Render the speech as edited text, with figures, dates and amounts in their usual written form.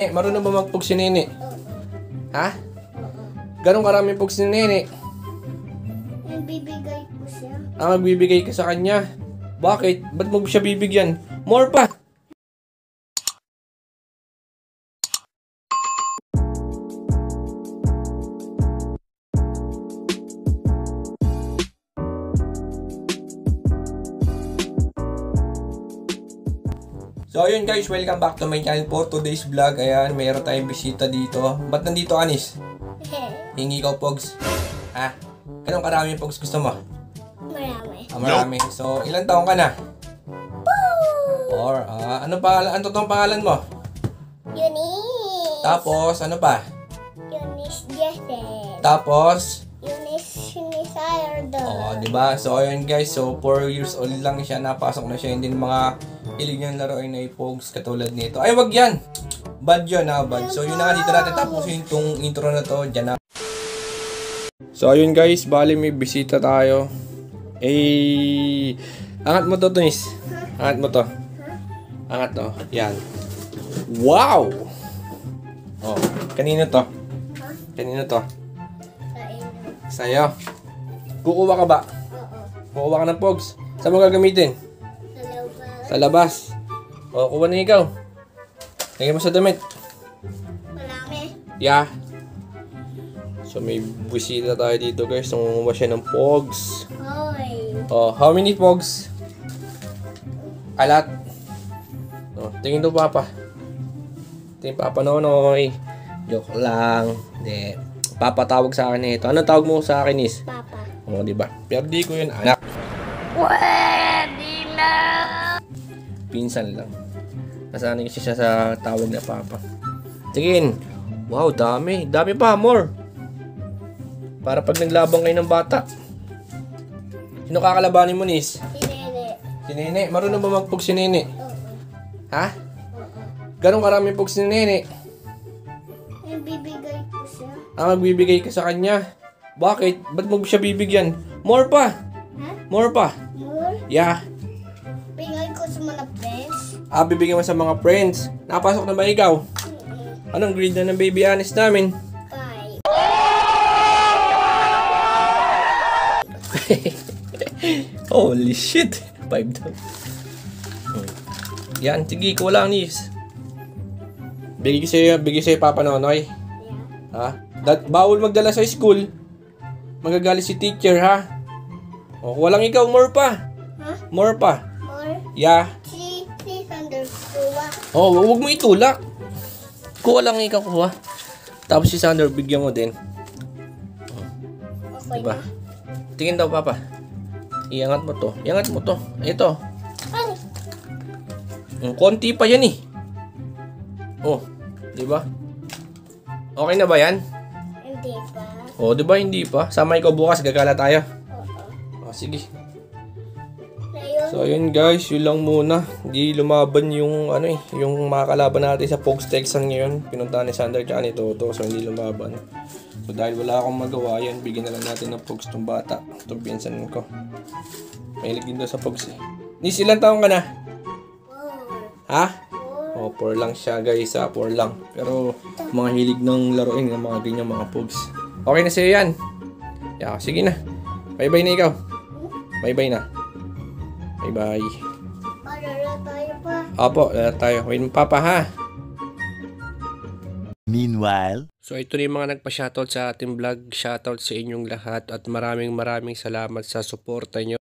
Marunong ba mag-pugs si Nene? Ha? Ganong karaming pugs ni Nene? Nagbibigay ko siya. Magbibigay ka sa kanya. Bakit? Ba't mo siya bibigyan? More pa! So ayun guys, welcome back to my channel for today's vlog. Ayan, mayroon tayong bisita dito. Ba't nandito, Anis? Hingi ka, Pogs. Ha? Anong karami Pogs gusto mo? Marami. Marami. So, ilang taong ka na? 4. Ano totoong pangalan mo? Eunice. Tapos, ano pa? Eunice Jesset. Tapos? Eunice Sayardo. Diba? So, ayun guys. So, 4 years old lang siya. Napasok na siya. Hindi mga hilig niyang laruin na i-Pogs katulad nito. Ay, wag yan! Bad yun, bad. So, yun na nga dito natin tapusin itong intro na to. Diyan na. So, ayun guys. Bali, may bisita tayo. Angat mo to, Tunis. Angat mo to. Angat to. Yan. Wow! Oh, kanino to? Kanino to? Sa'yo. Kukuha ka ba? Oo. Kukuha ka ng Pogs. Saan mo gagamitin? Sa labas. O, kuha na ikaw. Lagyan mo sa damit. Marami. Yeah. So, may bisita tayo dito guys. Nangunguha siya ng Pogs. Hoy. Oh, how many Pogs? A lot. Oh, tingin to Papa. Tingin Papa Nonoy. Joke lang. Hindi. Papa tawag sa akin ito. Anong tawag mo sa akin is? Papa. Oh, diba? Pero di ko yun anak. Pwede na. Pinsan lang. Nasanay kasi siya sa tawag na Papa. Tingin. Wow, dami. Dami pa, more. Para pag naglabang kayo ng bata. Sino kakalabanin mo, Nis? Si Nene. Si Nene. Marunong ba mag-pugs si Nene? Oo. Ha? Ganong karaming pugs ni Nene? Nagbibigay ko siya. Magbibigay ka sa kanya. Bakit? Ba't mo siya bibigyan? More pa! Ha? More pa! More? Yeah. Bigay ko sa mga friends. Bibigyan mo sa mga friends. Napasok na ba ikaw? Anong grade na ng baby honest namin? 5. Holy shit! 5 daw. Yan, sige, kuha lang, Nis. Bigay sa'yo Papa Nonoy. Yeah. Ha? Bawal magdala sa school. Magagalit si teacher, ha? O, kuha lang ikaw, more pa. Ha? More pa. More? Yeah. Si Thunder kuha. Oh, huwag mo itulak. Kuha lang ikaw, kuha. Tapos si Sander, bigyan mo din. Okay Diba? na. Tingin daw, Papa. Iangat mo to. Iangat mo to. Ito. Ano? Konti pa yan eh. Oh, diba? Okay na ba yan? Hindi pa. Oh, diba hindi pa? Samay ko bukas, gagala tayo. Oo. Oh, sige. Ngayon, So, ayun guys, yun lang muna. Hindi lumaban yung, yung mga kalaban natin sa Pogs Texan ngayon. Pinuntahan ni Sander tsaka ni Toto, so hindi lumaban. So, dahil wala akong magawa, yan, bigyan na lang natin ng Pogs tong bata. Itong pinsan ko. Mahilig din daw sa Pogs eh. Nis, ilang taong ka na? 4. Ha? Oh, 4 lang siya guys, 4 lang. Pero, mga hilig ng laruin ng mga ganyan mga Pogs. Okay na sa'yo yan. Yeah, sige na. Bye-bye na ikaw. Bye-bye na. Bye-bye. Alala tayo pa. Opo, tayo. Wait mo Papa ha. Meanwhile, So ito na yung mga nagpa-shoutout sa ating vlog. Shoutout sa inyong lahat at maraming salamat sa suporta nyo.